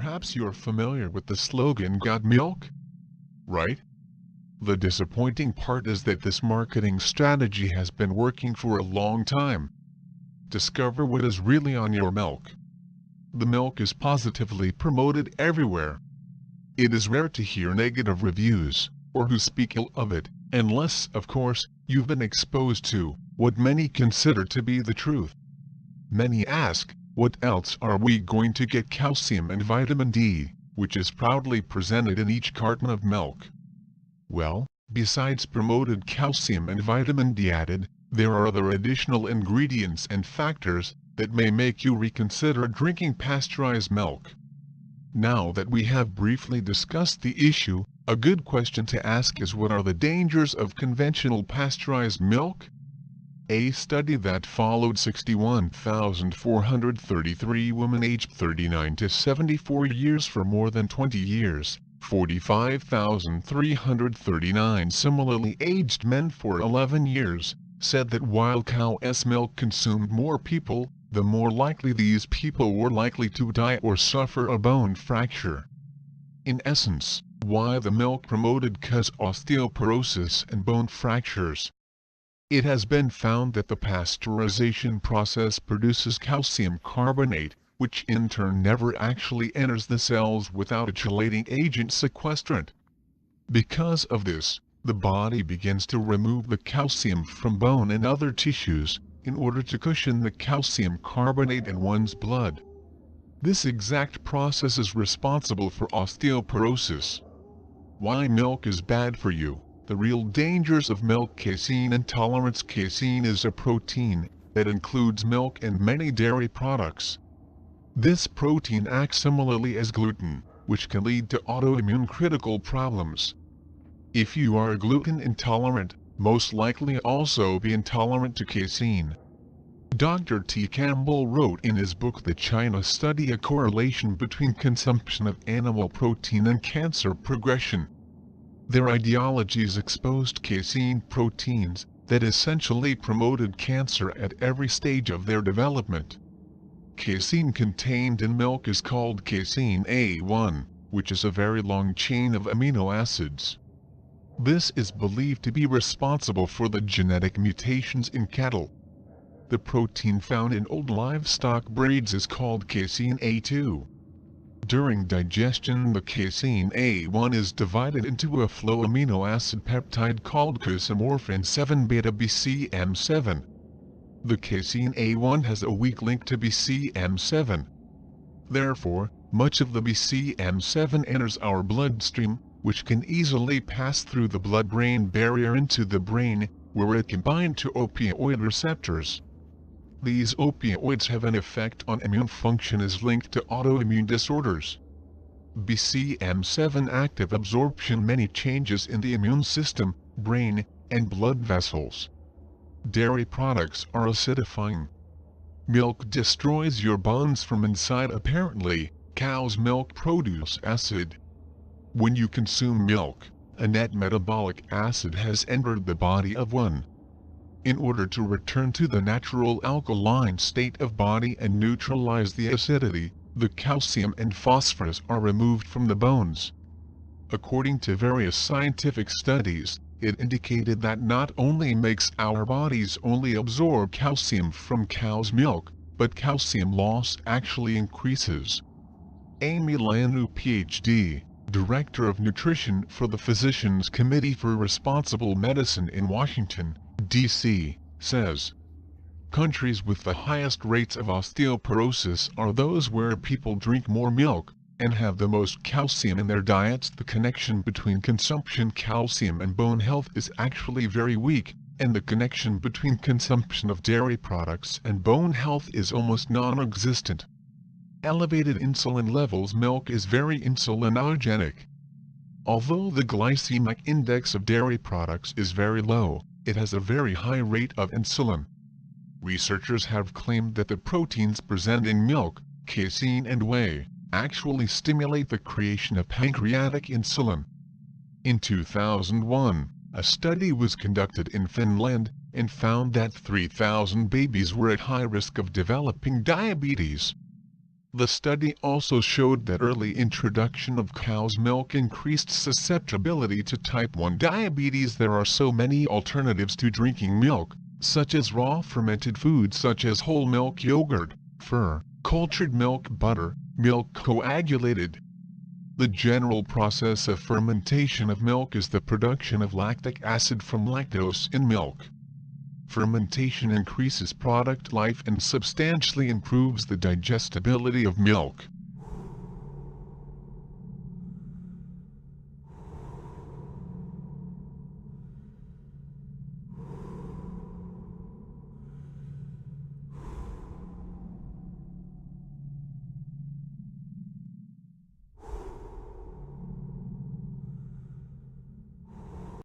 Perhaps you're familiar with the slogan "Got Milk?" Right? The disappointing part is that this marketing strategy has been working for a long time. Discover what is really on your milk. The milk is positively promoted everywhere. It is rare to hear negative reviews, or who speak ill of it, unless, of course, you've been exposed to what many consider to be the truth. Many ask, what else are we going to get calcium and vitamin D, which is proudly presented in each carton of milk? Well, besides promoted calcium and vitamin D added, there are other additional ingredients and factors that may make you reconsider drinking pasteurized milk. Now that we have briefly discussed the issue, a good question to ask is, what are the dangers of conventional pasteurized milk? A study that followed 61,433 women aged 39 to 74 years for more than 20 years, 45,339 similarly aged men for 11 years, said that while cow's milk consumed more people, the more likely these people were likely to die or suffer a bone fracture. In essence, why the milk promoted cause osteoporosis and bone fractures. It has been found that the pasteurization process produces calcium carbonate, which in turn never actually enters the cells without a chelating agent sequestrant. Because of this, the body begins to remove the calcium from bone and other tissues, in order to cushion the calcium carbonate in one's blood. This exact process is responsible for osteoporosis. Why milk is bad for you. The real dangers of milk. Casein intolerance. Casein is a protein that includes milk and many dairy products. This protein acts similarly as gluten, which can lead to autoimmune critical problems. If you are gluten intolerant, most likely also be intolerant to casein. Dr. T. Campbell wrote in his book The China Study a correlation between consumption of animal protein and cancer progression. Their ideologies exposed casein proteins that essentially promoted cancer at every stage of their development. Casein contained in milk is called casein A1, which is a very long chain of amino acids. This is believed to be responsible for the genetic mutations in cattle. The protein found in old livestock breeds is called casein A2. During digestion, the casein A1 is divided into a flow amino acid peptide called casomorphin 7-beta-BCM7. The casein A1 has a weak link to BCM7. Therefore, much of the BCM7 enters our bloodstream, which can easily pass through the blood-brain barrier into the brain, where it can bind to opioid receptors. These opioids have an effect on immune function, is linked to autoimmune disorders. BCM7 active absorption, many changes in the immune system, brain, and blood vessels. Dairy products are acidifying. Milk destroys your bones from inside. Apparently, cow's milk produces acid. When you consume milk, a net metabolic acid has entered the body of one. In order to return to the natural alkaline state of body and neutralize the acidity, the calcium and phosphorus are removed from the bones. According to various scientific studies, it indicated that not only makes our bodies only absorb calcium from cow's milk, but calcium loss actually increases. Amy Lanu, Ph.D., Director of Nutrition for the Physicians Committee for Responsible Medicine in Washington, D.C., says, countries with the highest rates of osteoporosis are those where people drink more milk and have the most calcium in their diets. The connection between consumption calcium and bone health is actually very weak, and the connection between consumption of dairy products and bone health is almost non-existent. Elevated insulin levels. Milk is very insulinogenic. Although the glycemic index of dairy products is very low, it has a very high rate of insulin. Researchers have claimed that the proteins present in milk, casein and whey, actually stimulate the creation of pancreatic insulin. In 2001, a study was conducted in Finland and found that 3,000 babies were at high risk of developing diabetes. The study also showed that early introduction of cow's milk increased susceptibility to type 1 diabetes. There are so many alternatives to drinking milk, such as raw fermented foods such as whole milk yogurt, fur, cultured milk, butter, milk coagulated. The general process of fermentation of milk is the production of lactic acid from lactose in milk. Fermentation increases product life and substantially improves the digestibility of milk.